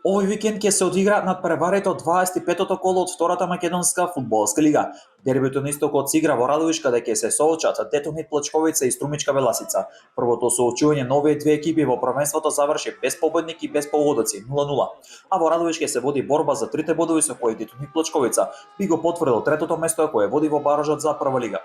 Овој викенд ќе се одиграат надпреварите од 25-тото коло од втората македонска фудбалска лига. Дербито на истокот се игра во Радовиш каде ќе се соочат Детонит Плачковица и Струмичка Беласица. Првото соочување на овие две екипи во првенството заврши без победник и без полугодоци 0-0. А во Радовиш ќе се води борба за трите бодови со кои Детонит Плачковица би го потврдил третото место кое води во баражот за прва лига.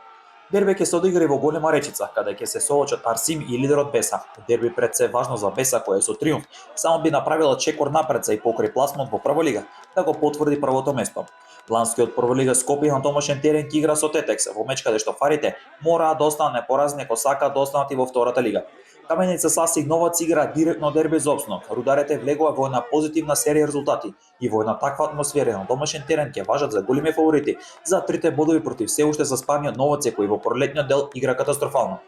Дерби ќе се одигра и во Голема Речица, каде ќе се соочат Арсим и лидерот Беса. Дерби пред се важно за Беса која со триумф само би направила чекор напред за и покрај пласмот во прва лига, да го потврди првото место. Ланскиот прва лига Скопје на домашен терен ќе игра со Тетекс, во меч каде што фарите мораа да останат непоразни ако сакаат да останат и во втората лига. Каменица Сасиг Новац игра директно дерби за опстанок. Рударите влегува во една позитивна серија резултати и во една таква атмосфера на домашен терен ќе важат за големи фаворити за трите бодови против се уште заспаниот Новац кој во пролетниот дел игра катастрофално.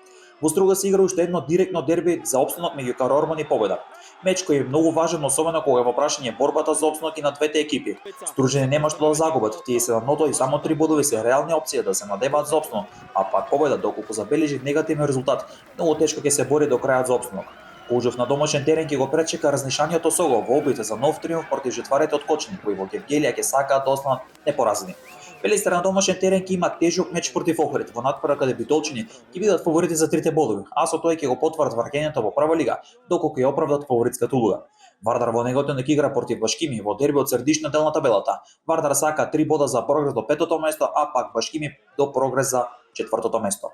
Во Струга се игра уште едно директно дерби за опстанок меѓу Карорман и Победа. Меч кој е многу важен, особено кога е во прашање борбата за опстанок и на двете екипи. Стружени нема што да загубат, тие се на ното и само 3 бодови се реални опции да се надеваат за опстанок, а пак Победа доколку забележи негативен резултат, многу тешко ќе се бори до крајот за опстанок. Кожев на домашен терен ќе го пречека разнишаниот Сого во обите за нов триумф против жетварите од Кочани, кои во Гевгелија ќе сакаат да останат непоразени. Пелистер на домашен терен ќе има тежок меч против Охрид, во надпревара каде битолчани ќе бидат фаворити за трите бодови, а со тој ќе го потврдат враќањето во прва лига, доколку ја оправдат фаворитската улога. Вардар во неготен игра против Башкими во дерби од средишна дел на табелата. Вардар сака 3 бода за прогрес до петото место, а пак Башкими до прогрес за четвртото место.